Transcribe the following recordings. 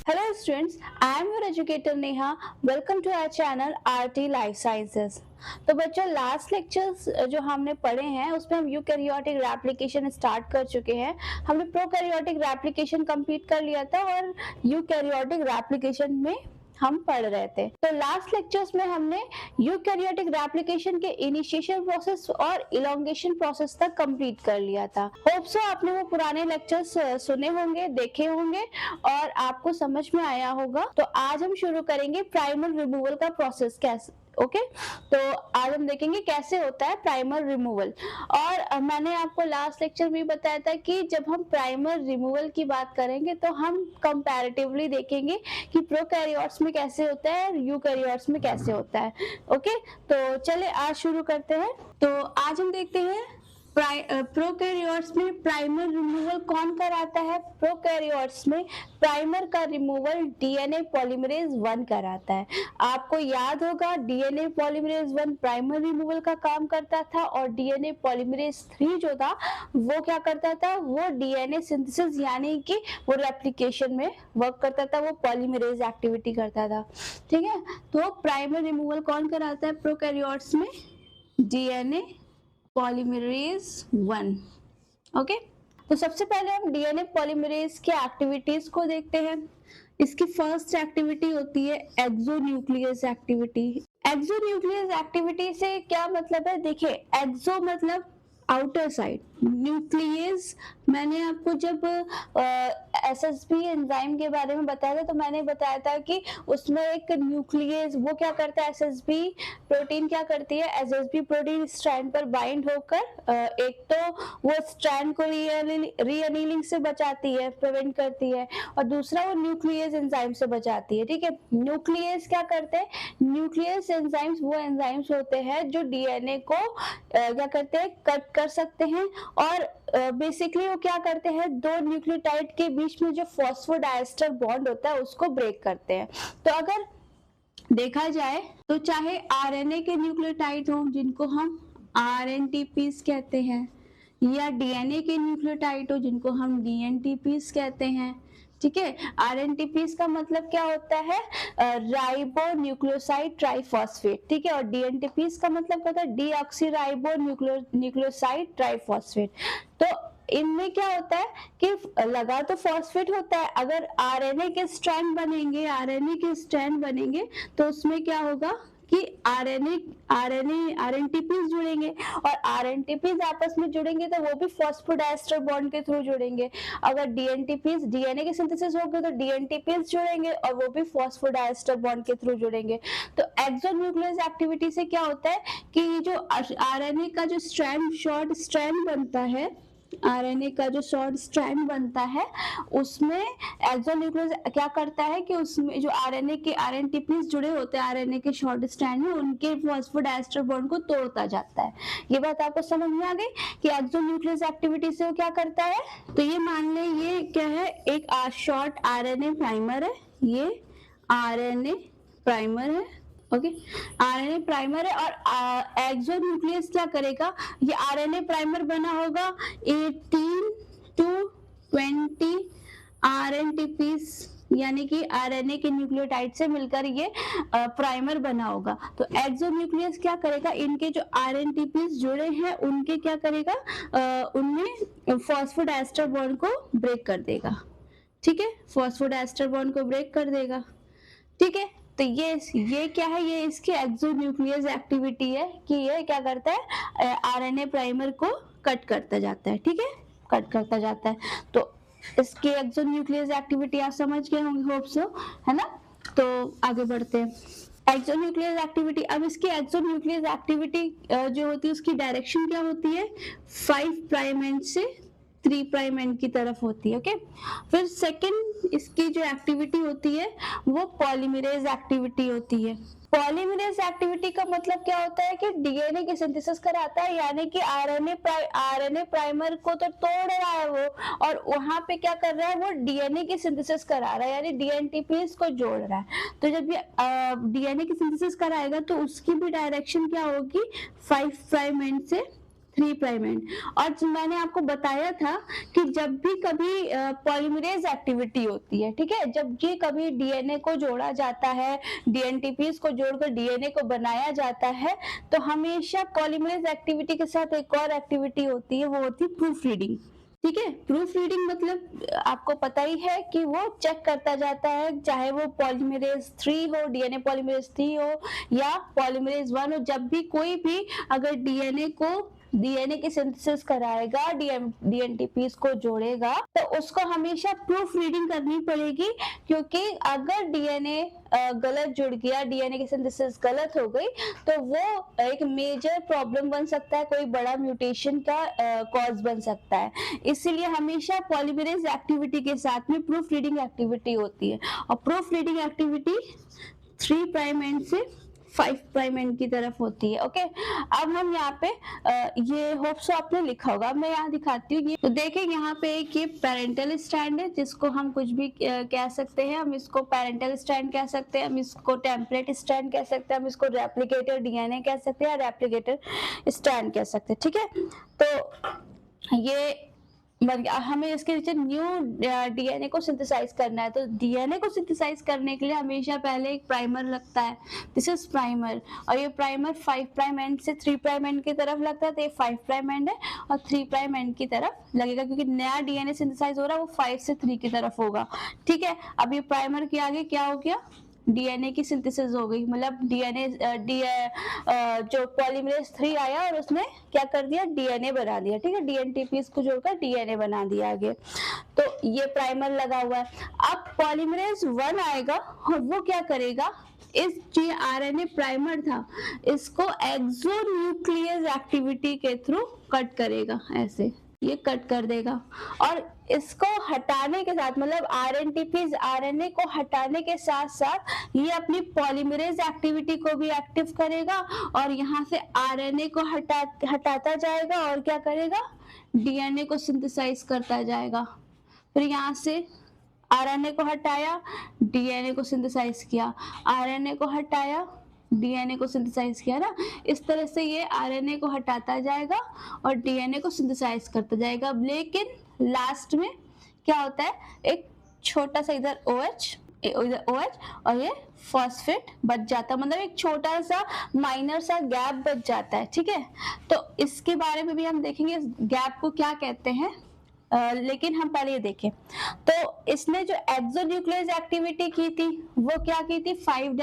Hello students, I am your educator Neha. Welcome to our channel RT Life Sciences. तो बच्चों last lectures जो हमने पढ़े हैं उसमें हम यूकैरियोटिक रेप्लिकेशन स्टार्ट कर चुके हैं। हमने प्रोकैरियोटिक रेप्लिकेशन कंप्लीट कर लिया था और यूकैरियोटिक रेप्लिकेशन में हम पढ़ रहे थे। तो लास्ट लेक्चर्स में हमने यूकैरियोटिक रेप्लिकेशन के इनिशिएशन प्रोसेस और इलोंगेशन प्रोसेस तक कंप्लीट कर लिया था। होप सो आपने वो पुराने लेक्चर्स सुने होंगे, देखे होंगे और आपको समझ में आया होगा। तो आज हम शुरू करेंगे प्राइमर रिमूवल का प्रोसेस कैसे। ओके तो आज हम देखेंगे कैसे होता है प्राइमर रिमूवल। और मैंने आपको लास्ट लेक्चर में बताया था कि जब हम प्राइमर रिमूवल की बात करेंगे तो हम कंपैरेटिवली देखेंगे कि प्रोकैरियोट्स में कैसे होता है और यूकैरियोट्स में कैसे होता है। ओके तो चले आज शुरू करते हैं। तो आज हम देखते हैं प्रोकैरियोट्स में प्राइमर रिमूवल कौन कराता है। प्रोकैरियोट्स में प्राइमर का रिमूवल डीएनए पॉलीमरेज 1 कराता है। आपको याद होगा डीएनए पॉलीमरेज 1 प्राइमर रिमूवल का काम करता था और डीएनए पॉलीमरेज 3 जो था वो क्या करता था, वो डीएनए सिंथेसिस यानी कि वो रेप्लिकेशन में वर्क करता था, वो पॉलीमरेज एक्टिविटी करता था। ठीक है, तो प्राइमर रिमूवल कौन कराता है प्रोकैरियोट्स में? DNA polymerase 1। ओके तो सबसे पहले हम डीएनए पॉलीमरेज के एक्टिविटीज को देखते हैं। इसकी फर्स्ट एक्टिविटी होती है एक्सोन्यूक्लियस एक्टिविटी। एक्सोन्यूक्लियस एक्टिविटी से क्या मतलब है? देखिए एक्सो मतलब आउटर साइड, न्यूक्लियस मैंने आपको जब एसएसबी एंजाइम के बारे में बताया था तो मैंने बताया था कि उसमें एक न्यूक्लियस वो क्या करता है, एसएसबी प्रोटीन क्या करती है, एसएसबी प्रोटीन स्ट्रैंड पर बाइंड होकर एक तो वो स्ट्रैंड को रीअनीलिंग से बचाती है, प्रिवेंट करती है, और दूसरा वो न्यूक्लियस एंजाइम से बचाती है। ठीक है, न्यूक्लियस क्या करते हैं, न्यूक्लियस एंजाइम्स वो एंजाइम्स होते हैं जो डीएनए को क्या करते हैं, कट कर सकते हैं और बेसिकली वो क्या करते हैं, दो न्यूक्लियोटाइड के बीच में जो फॉस्फोडाइएस्टर बॉन्ड होता है उसको ब्रेक करते हैं। तो अगर देखा जाए तो चाहे आरएनए के न्यूक्लियोटाइड हो जिनको हम आरएनटीपीस कहते हैं, या डीएनए के न्यूक्लियोटाइड हो जिनको हम डीएनटीपीस कहते हैं। ठीक है, आरएनटीपीस का मतलब क्या होता है, राइबो न्यूक्लियोसाइड ट्राइफॉस्फेट। ठीक है, और डीएनटीपीस का मतलब क्या होता है, डीऑक्सीराइबो न्यूक्लियोसाइड ट्राइफॉस्फेट। तो इनमें क्या होता है कि लगा तो फॉस्फेट होता है, अगर आरएनए के स्ट्रैंड बनेंगे तो उसमें क्या होगा कि आरएनटीपीस जुड़ेंगे और आरएनटीपीस आपस में जुड़ेंगे तो वो भी फॉस्फोडाइएस्टर बॉन्ड के थ्रू जुड़ेंगे। अगर डीएनटीपीस डीएनए के सिंथेसिस होगी तो डीएनटीपीस जुड़ेंगे और वो भी फॉस्फोडाइएस्टर बॉन्ड के थ्रू जुड़ेंगे। तो एक्सोन्यूक्लियस एक्टिविटी से क्या होता है कि जो आरएनए का जो शॉर्ट स्ट्रैंड बनता है, आरएनए का जो शॉर्ट स्ट्रैंड बनता है उसमें एक्सोन्यूक्लियस क्या करता है कि उसमें जो आरएनए के आरएनटीपीस जुड़े होते हैं आरएनए के शॉर्ट स्ट्रैंड में, उनके फॉस्फोडाइएस्टर बॉन्ड को तोड़ता जाता है। ये बात आपको समझ में आ गई कि एक्सोन्यूक्लियस एक्टिविटी से वो क्या करता है। तो ये मान लें ये क्या है, एक शॉर्ट आरएनए प्राइमर है, ये आरएनए प्राइमर है। ओके, आरएनए प्राइमर है और एक्सोन्यूक्लियस क्या करेगा, ये आरएनए प्राइमर बना होगा 18 to 20 आरएनटीपीस यानी कि आरएनए के न्यूक्लियोटाइड से मिलकर ये प्राइमर बना होगा। तो एक्सोन्यूक्लियस क्या करेगा, इनके जो आरएनटीपीस जुड़े हैं उनके क्या करेगा, उनमें फॉस्फोडाइएस्टर बॉन्ड को ब्रेक कर देगा। ठीक है, फॉस्फोडाइएस्टर बॉन्ड को ब्रेक कर देगा। ठीक है, तो ये क्या है, ये इसकी एक्सोन्यूक्लियस एक्टिविटी है कि ये क्या करता है, आरएनए प्राइमर को कट करता जाता है। ठीक है, कट करता जाता है। तो इसकी एक्सोन्यूक्लियस एक्टिविटी आप समझ गए होंगे, होप सो, है ना। तो आगे बढ़ते हैं एक्सोन्यूक्लियस एक्टिविटी। अब इसकी एक्सोन्यूक्लियस एक्टिविटी जो होती है उसकी डायरेक्शन क्या होती है, 5 प्राइम एंड से 3 प्राइम एंड की तरफ होती है। ओके, फिर सेकंड इसकी जो एक्टिविटी होती है वो पॉलीमरेज एक्टिविटी होती है। पॉलीमरेज एक्टिविटी का मतलब क्या होता है कि डीएनए की सिंथेसिस कराता है, यानी कि आरएनए प्राइमर को तो तोड़ रहा है वो, और वहां पे क्या कर रहा है, वो डीएनए की सिंथेसिस करा रहा है, यानी डीएनटीपीस को जोड़ रहा है। तो जब ये डीएनए की सिंथेसिस कराएगा तो उसकी भी डायरेक्शन क्या होगी, 5 प्राइम एंड से 3 प्राइम एंड। और मैंने आपको बताया था कि जब भी कभी पॉलीमरेज एक्टिविटी होती है, ठीक है, जब ये कभी डीएनए को जोड़ा जाता है, डीएनटीपीज को जोड़कर डीएनए को बनाया जाता है, तो हमेशा पॉलीमरेज एक्टिविटी के साथ एक और एक्टिविटी होती है, वो होती है प्रूफ रीडिंग। ठीक है, प्रूफ रीडिंग मतलब आपको पता ही है कि वो चेक करता जाता है, चाहे वो पॉलीमरेज 3 हो, डीएनए पॉलीमरेज 3 हो या पॉलीमरेज 1 हो, जब भी कोई भी अगर डीएनए की सिंथेसिस कराएगा, डीएनटीपीज को जोड़ेगा, तो उसको हमेशा प्रूफ रीडिंग करनी पड़ेगी, क्योंकि अगर डीएनए गलत जुड़ गया, डीएनए की सिंथेसिस गलत हो गई, तो वो एक मेजर प्रॉब्लम बन सकता है, कोई बड़ा म्यूटेशन का कॉज बन सकता है। इसीलिए हमेशा पॉलीमरेज एक्टिविटी के साथ में प्रूफ रीडिंग एक्टिविटी होती है, और proof reading activity 3 prime and से 5 प्राइम एंड की तरफ होती है। ओके, अब हम यहाँ पे ये होप्स आपने लिखा होगा, मैं यहाँ दिखाती हूँ। ये तो देखें, यहाँ पे एक ये पेरेंटल स्टैंड है, जिसको हम कुछ भी कह सकते हैं। हम इसको पेरेंटल स्टैंड कह सकते हैं, हम इसको टेम्पलेट स्टैंड कह सकते हैं, हम इसको रेप्लिकेटर डीएनए कह सकते हैं, रेप्लिकेटर स्टैंड कह सकते हैं। ठीक है, तो ये हमें इसके नीचे न्यू डीएनए को सिंथेसाइज करना है, तो डीएनए को सिंथेसाइज करने के लिए हमेशा पहले एक प्राइमर लगता है, दिस इज प्राइमर, और ये प्राइमर 5 प्राइम एंड से 3 प्राइम एंड की तरफ लगता है, तो ये 5 प्राइम एंड है और 3 प्राइम एंड की तरफ लगेगा, क्योंकि नया डीएनए सिंथेसाइज हो रहा है वो 5 से 3 की तरफ होगा। ठीक है, अब ये प्राइमर के आगे क्या हो गया, डीएनए की सिंथेसिस हो गई, मतलब डीएनए जो पॉलीमरेज 3 आया और उसने क्या कर दिया, डीएनए बना दिया। ठीक है, डीएनटीपीज को जोड़कर डीएनए बना दिया आगे, तो ये प्राइमर लगा हुआ है। अब पॉलीमरेज 1 आएगा और वो क्या करेगा, इस जो आरएनए प्राइमर था इसको एक्सोन्यूक्लियस एक्टिविटी के थ्रू कट करेगा, ऐसे ये कट कर देगा, और इसको हटाने के साथ, मतलब आरएनए को हटाने के साथ साथ ये अपनी पॉलीमरेज एक्टिविटी को भी एक्टिव करेगा, और यहाँ से आरएनए को हटाता जाएगा और क्या करेगा, डीएनए को सिंथेसाइज करता जाएगा। फिर यहाँ से आरएनए को हटाया, डीएनए को सिंथेसाइज किया, आरएनए को हटाया, डीएनए को सिंथेसाइज किया ना, इस तरह से ये आरएनए को हटाता जाएगा और डीएनए को सिंथेसाइज करता जाएगा। लेकिन लास्ट में क्या होता है, एक छोटा सा इधर OH और ये फॉस्फेट बच जाता है, मतलब एक छोटा सा माइनर सा गैप बच जाता है। ठीक है, तो इसके बारे में भी हम देखेंगे, इस गैप को क्या कहते हैं, लेकिन हम पहले ये देखें। तो इसने जो एक्सोन्यूक्लियस एक्टिविटी की थी वो क्या की थी, 5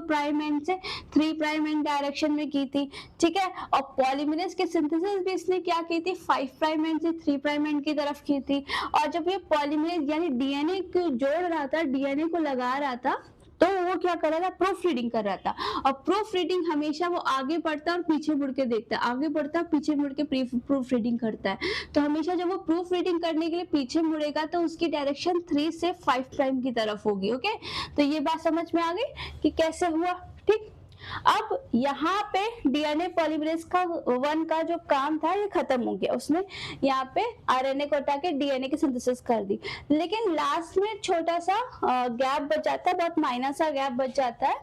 प्राइम एंड से 3 प्राइम एंड डायरेक्शन में की थी। ठीक है, और पॉलीमरेज के सिंथेसिस भी इसने क्या की थी, 5 प्राइम एंड से 3 प्राइम एंड की तरफ की थी। और जब ये पॉलीमरेज यानी डीएनए को जोड़ रहा था, डीएनए को लगा रहा था, तो वो क्या कर रहा था, प्रूफ रीडिंग कर रहा था। और प्रूफ रीडिंग हमेशा वो आगे बढ़ता है और पीछे मुड़ के देखता है, आगे बढ़ता है पीछे मुड़ के प्रूफ रीडिंग करता है। तो हमेशा जब वो प्रूफ रीडिंग करने के लिए पीछे मुड़ेगा तो उसकी डायरेक्शन 3 से 5 प्राइम की तरफ होगी। ओके, तो ये बात समझ में आ गई कि कैसे हुआ। ठीक, अब यहाँ पे डीएनए पॉलीमरेज का 1 का जो काम था ये खत्म हो गया, उसने यहाँ पे आरएनए को हटा के डीएनए की सिंथेसिस कर दी। लेकिन लास्ट में छोटा सा गैप बच जाता है, बहुत माइनर सा गैप बच जाता है।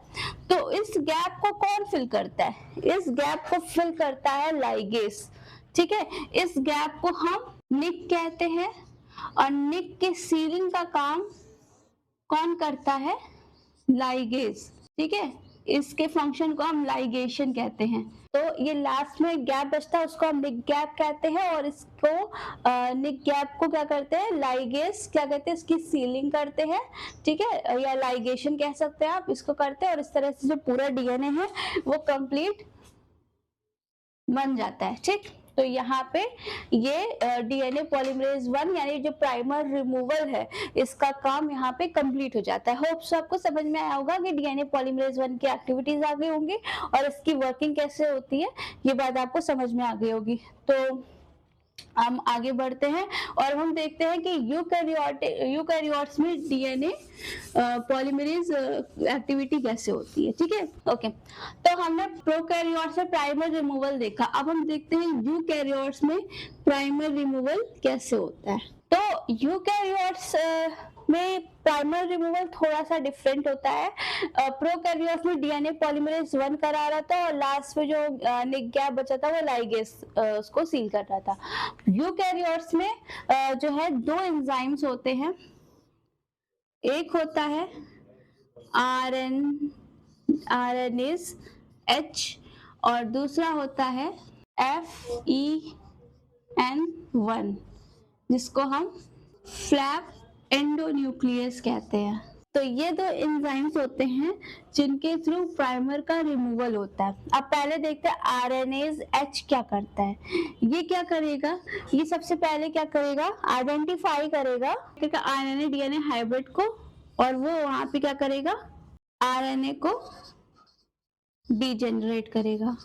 तो इस गैप को कौन फिल करता है, इस गैप को फिल करता है लाइगेस। ठीक है, इस गैप को हम निक कहते हैं, और निक के सीलिंग का काम कौन करता है, लाइगेस। ठीक है, इसके फंक्शन को हम लाइगेशन कहते हैं। तो ये लास्ट में गैप बचता है उसको हम निक गैप कहते हैं, और इसको निक गैप को क्या करते हैं, लाइगेस क्या कहते हैं, इसकी सीलिंग करते हैं। ठीक है, या लाइगेशन कह सकते हैं आप, इसको करते हैं, और इस तरह से जो पूरा डीएनए है वो कंप्लीट बन जाता है। ठीक, तो यहाँ पे ये डीएनए पॉलीमरेज 1 यानी जो प्राइमर रिमूवल है इसका काम यहाँ पे कंप्लीट हो जाता है। होप्स आपको समझ में आया होगा कि डीएनए पॉलीमरेज 1 की एक्टिविटीज आ गई होंगी और इसकी वर्किंग कैसे होती है ये बात आपको समझ में आ गई होगी। तो हम आगे बढ़ते हैं और हम देखते हैं कि यूकैरियोट्स में डीएनए पॉलीमरेज एक्टिविटी कैसे होती है। ठीक है, ओके, तो हमने प्रोकैरियोट्स में प्राइमर रिमूवल देखा, अब हम देखते हैं यूकैरियोट्स में प्राइमर रिमूवल कैसे होता है। तो यूकैरियोट्स में प्राइमर रिमूवल थोड़ा सा डिफरेंट होता है। प्रोकैरियोट्स में डीएनए पॉलीमरेज 1 करा रहा था और लास्ट में जो निक गैप बचा था वो लाइगेस उसको सील कर रहा था। यूकैरियोट्स में जो है 2 एंजाइम्स होते हैं, एक होता है आरएनएज H और दूसरा होता है FEN1 जिसको हम फ्लैप एंडोन्यूक्लियस कहते हैं। तो ये 2 एंजाइम्स होते हैं जिनके थ्रू प्राइमर का रिमूवल होता है। अब पहले देखते हैं आरएनएज H क्या करता है। ये क्या करेगा, ये सबसे पहले क्या करेगा, आइडेंटिफाई करेगा आरएनए डीएनए हाइब्रिड को और वो वहां पे क्या करेगा, आरएनए को डीजेनरेट करेगा।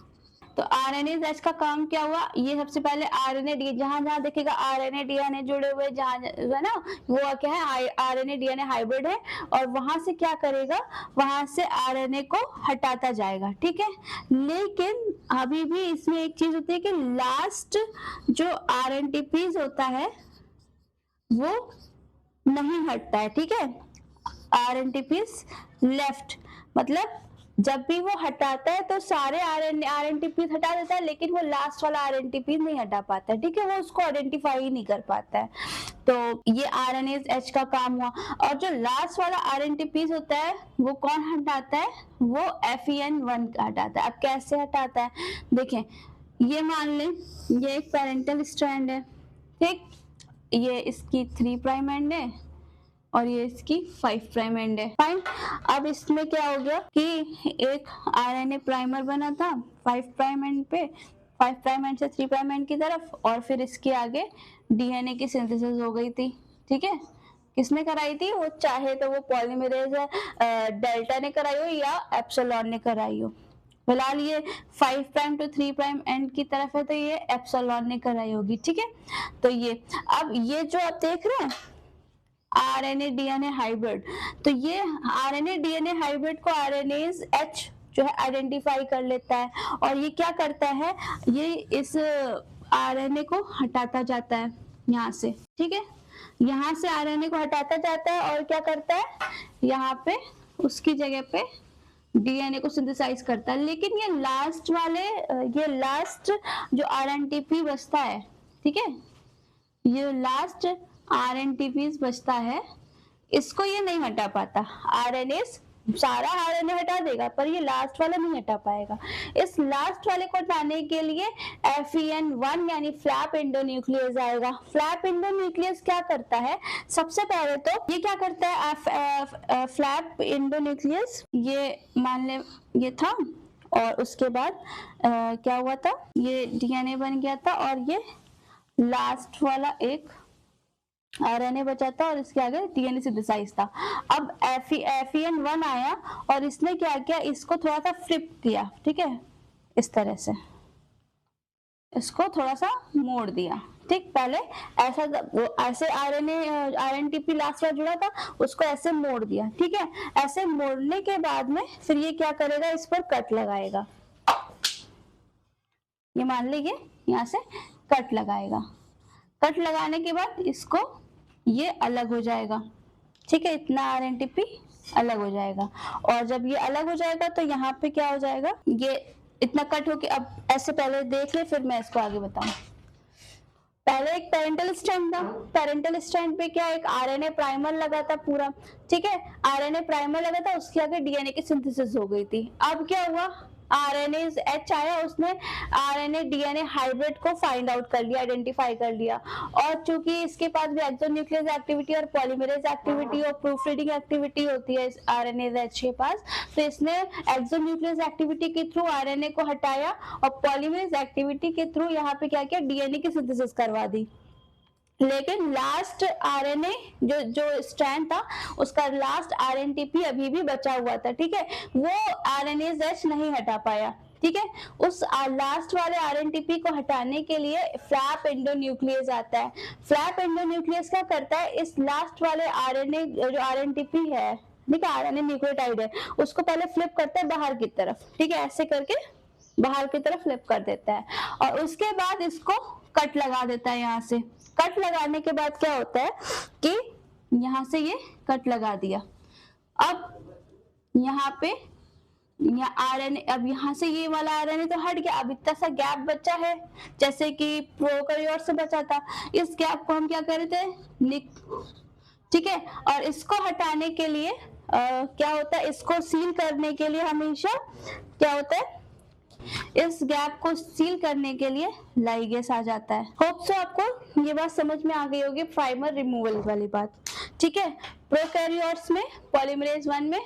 तो आरएनए H का काम क्या हुआ, ये सबसे पहले आरएनए डी जहां जहां देखेगा आरएनए डीएनए जुड़े हुए जहां है ना, वो क्या है आरएनए डीएनए हाइब्रिड है और वहां से क्या करेगा, वहां से आरएनए को हटाता जाएगा, ठीक है। लेकिन अभी भी इसमें एक चीज होती है कि लास्ट जो आरएनटीपीज होता है वो नहीं हटता है, ठीक है। आरएनटीपीज लेफ्ट, मतलब जब भी वो हटाता है तो सारे आरएनटीपी हटा देता है लेकिन वो लास्ट वाला आरएनटीपी नहीं हटा पाता है, ठीक है, वो उसको आइडेंटिफाई ही नहीं कर पाता है। तो ये आरएनएज H का काम हुआ। और जो लास्ट वाला आरएनटीपी होता है वो कौन हटाता है, वो FEN1 हटाता है। अब कैसे हटाता है, देखें, ये मान लें ये एक पेरेंटल स्ट्रैंड है, ठीक, ये इसकी 3 प्राइम एंड है और ये इसकी 5 प्राइम एंड है, फाइन। अब इसमें क्या हो गया कि एक आरएनए प्राइमर बना था 5 प्राइम एंड पे, 5 प्राइम एंड से 3 प्राइम एंड की तरफ, और फिर इसके आगे डीएनए की सिंथेसिस हो गई थी, ठीक है। किसने कराई थी, वो चाहे तो वो पॉलीमरेज डेल्टा ने कराई हो या एप्सिलॉन ने कराई हो। फिलहाल ये 5 प्राइम टू 3 प्राइम एंड की तरफ है तो ये एप्सिलॉन ने कराई होगी, ठीक है। तो ये अब ये जो आप देख रहे हैं आरएनए डीएनए हाइब्रिड, तो ये आरएनए डीएनए हाइब्रिड को आरएनएज H जो है आइडेंटिफाई कर लेता है और ये क्या करता है, ये इस आरएनए को हटाता जाता है यहाँ से, ठीक है, यहाँ से आरएनए को हटाता जाता है और क्या करता है, यहाँ पे उसकी जगह पे डीएनए को सिंथेसाइज करता है। लेकिन ये लास्ट जो आरएनटीपी बचता है, ठीक है, ये लास्ट आरएनटीपीज बचता है, इसको ये नहीं हटा पाता। आरएनए सारा आरएनए हटा देगा पर ये लास्ट वाला नहीं हटा पाएगा। इस लास्ट वाले को हटाने के लिए FEN1 यानी फ्लैप एंडोन्यूक्लियस आएगा। फ्लैप एंडोन्यूक्लियस क्या करता है, सबसे पहले तो ये क्या करता है, फ्लैप एंडोन्यूक्लियस ये मान ले ये था और उसके बाद क्या हुआ था, ये डीएनए बन गया था और ये लास्ट वाला एक आरएनए बचा था और इसके आगे डीएनए सिंथेसाइज था। अब FEN1 आया और इसने क्या किया, इसको थोड़ा सा फ्लिप किया, ठीक है, इस तरह से इसको थोड़ा सा मोड़ दिया, ठीक। पहले ऐसे आरएनटीपी लास्ट वाला जुड़ा था उसको ऐसे मोड़ दिया, ठीक है। ऐसे मोड़ने के बाद में फिर ये क्या करेगा, इस पर कट लगाएगा, ये मान लीजिए यहाँ से कट लगाएगा। कट लगाने के बाद इसको ये अलग हो जाएगा, ठीक है, इतना आरएनटीपी अलग हो जाएगा। और जब ये अलग हो जाएगा तो यहाँ पे क्या हो जाएगा, ये इतना कट होके, अब ऐसे पहले देख ले फिर मैं इसको आगे बताऊं। पहले एक पेरेंटल स्ट्रैंड था, पेरेंटल स्ट्रैंड पे क्या एक आरएनए प्राइमर लगा था पूरा, ठीक है, आरएनए प्राइमर लगा था, उसके आगे डीएनए की सिंथेसिस हो गई थी। अब क्या हुआ, आरएनएज H आया, उसने आरएनए डीएनए हाइब्रिड को फाइंड आउट कर लिया, आइडेंटिफाई कर लिया। और चूंकि इसके पास भी एक्सोन्यूक्लियस एक्टिविटी और पॉलीमरेज एक्टिविटी और प्रूफ रीडिंग एक्टिविटी होती है इस आरएनएज H के पास, तो इसने एक्सोन्यूक्लियस एक्टिविटी के थ्रू आरएनए को हटाया और पॉलीमरेज एक्टिविटी के थ्रू यहाँ पे क्या किया, डीएनए की सिंथेसिस करवा दी। लेकिन लास्ट आरएनए जो स्ट्रैंड था उसका लास्ट आरएनटीपी अभी भी बचा हुआ था, ठीक है, वो आरएनएज H नहीं हटा पाया, ठीक है। उस लास्ट वाले आरएनटीपी को हटाने के लिए फ्लैप एंडोन्यूक्लियस आता है। फ्लैप एंडोन्यूक्लियस क्या करता है, इस लास्ट वाले आरएनए जो आरएनटीपी है, ठीक है, आरएनए न्यूक्लियोटाइड है, उसको पहले फ्लिप करता है बाहर की तरफ, ठीक है, ऐसे करके बाहर की तरफ फ्लिप कर देता है और उसके बाद इसको कट लगा देता है। यहाँ से कट लगाने के बाद क्या होता है कि यहाँ से ये कट लगा दिया। अब यहाँ पे आरएनए, अब यहाँ से ये वाला आरएनए तो हट गया, अब इतना सा गैप बचा है जैसे कि प्रोकैरियोट से बचा था। इस गैप को हम क्या कर रहे थे, ठीक है। और इसको हटाने के लिए क्या होता है, इसको सील करने के लिए हमेशा क्या होता है, इस गैप को सील करने के लिए लाइगेस आ जाता है। होप सो आपको ये बात समझ में आ गई होगी, प्राइमर रिमूवल वाली बात, ठीक है। प्रोकैरियोट्स में पॉलीमरेज 1 में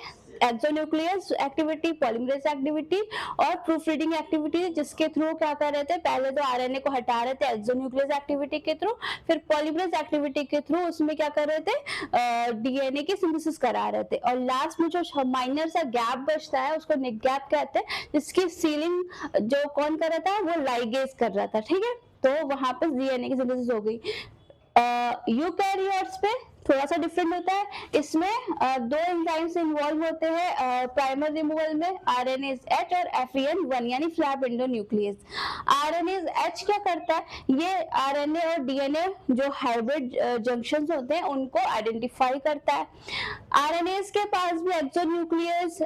एक्सोन्यूक्लियस एक्टिविटी, पॉलीमरेज एक्टिविटी और प्रूफ रीडिंग एक्टिविटी, जिसके थ्रू क्या कर रहे थे, पहले तो आरएनए को हटा रहे थे एक्सोन्यूक्लियस एक्टिविटी के थ्रू, फिर पॉलीमरेज एक्टिविटी के थ्रू उसमें क्या कर रहे थे, डीएनए की सिंथेसिस करा रहे थे। और लास्ट में जो माइनर सा गैप बचता है उसको निक गैप कहते हैं, जिसकी सीलिंग जो कौन कर रहा था, वो लाइगेज कर रहा था, ठीक है। तो वहां पर डीएनए की सिंथेसिस हो गई। यूकैरियोट्स पे थोड़ा सा डिफरेंट होता है, इसमें दो एंजाइम्स इन्वॉल्व होते हैं प्राइमर रिमूवल में, आरएनएज H और FEN1 यानी फ्लैप एंडोन्यूक्लियस। आरएनएज H क्या करता है, ये आरएनए और डीएनए जो हाइब्रिड जंक्शंस होते हैं उनको आइडेंटिफाई करता है। आरएनएज के पास भी एक्सोन्यूक्लियस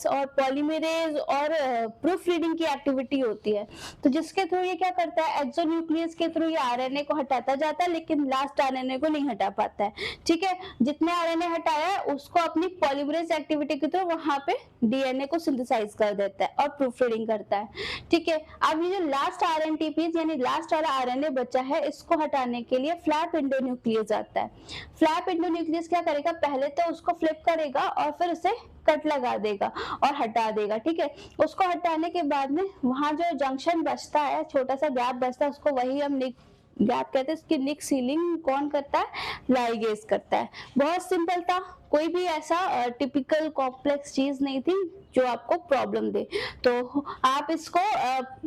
और पॉलीमरेज और प्रूफ रीडिंग की एक्टिविटी होती है। तो जिसके थ्रू ये क्या करता है, एक्सोन्यूक्लियस के थ्रू ये आरएनए को हटाता जाता है, लेकिन लास्ट आरएनए को नहीं हटा पाता है, ठीक है। जितने आरएनए हटाया है उसको अपनी पॉलीमरेज एक्टिविटी के थ्रू वहां पे डीएनए को सिंथेसाइज कर देता है और प्रूफ रीडिंग करता है, ठीक है। अब ये जो लास्ट आरएनटीपीज यानी लास्ट वाला आरएनए बचा है, इसको हटाने के लिए फ्लैप एंडोन्यूक्लियस आता है। फ्लैप एंडोन्यूक्लियस क्या करेगा, पहले तो उसको फ्लिप करेगा और फिर उसे कट लगा देगा और हटा देगा, ठीक है। उसको हटाने के बाद में वहां जो जंक्शन बचता है, छोटा सा गैप बचता है, उसको वही हम निक गैप कहते हैं। इसकी निक सीलिंग कौन करता है, लाइगेज करता है। बहुत सिंपल था, कोई भी ऐसा टिपिकल कॉम्प्लेक्स चीज नहीं थी जो आपको प्रॉब्लम दे। तो आप इसको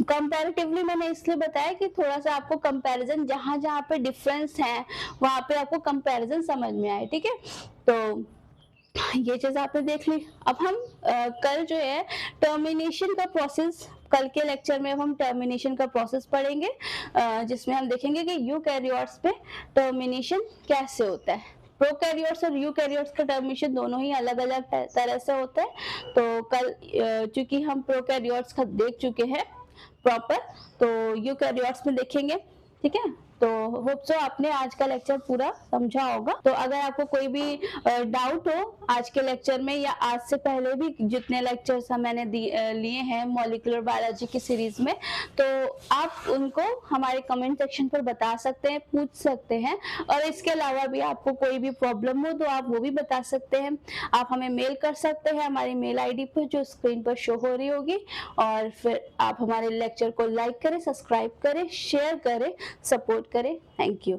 कंपैरेटिवली मैंने इसलिए बताया कि थोड़ा सा आपको कंपैरिजन, जहां जहां पे डिफरेंस है वहां पे आपको कंपैरिजन समझ में आए, ठीक है। तो ये चीज आपने देख ली। अब हम कल जो है टर्मिनेशन का प्रोसेस, कल के लेक्चर में हम टर्मिनेशन का प्रोसेस पढ़ेंगे, जिसमें हम देखेंगे कि यूकैरियोट्स पे टर्मिनेशन कैसे होता है। प्रोकैरियोट्स और यूकैरियोट्स का टर्मिनेशन दोनों ही अलग अलग तरह से होता है। तो कल चूंकि हम प्रोकैरियोट्स का देख चुके हैं प्रॉपर, तो यूकैरियोट्स में देखेंगे, ठीक है। तो होप सो आपने आज का लेक्चर पूरा समझा होगा। तो अगर आपको कोई भी डाउट हो आज के लेक्चर में या आज से पहले भी जितने लेक्चर्स मैंने लिए हैं मॉलिक्यूलर बायोलॉजी की सीरीज में, तो आप उनको हमारे कमेंट सेक्शन पर बता सकते हैं, पूछ सकते हैं। और इसके अलावा भी आपको कोई भी प्रॉब्लम हो तो आप वो भी बता सकते हैं। आप हमें मेल कर सकते हैं हमारी मेल आईडी पर जो स्क्रीन पर शो हो रही होगी। और फिर आप हमारे लेक्चर को लाइक करें, सब्सक्राइब करें, शेयर करें, सपोर्ट करें। Thank you.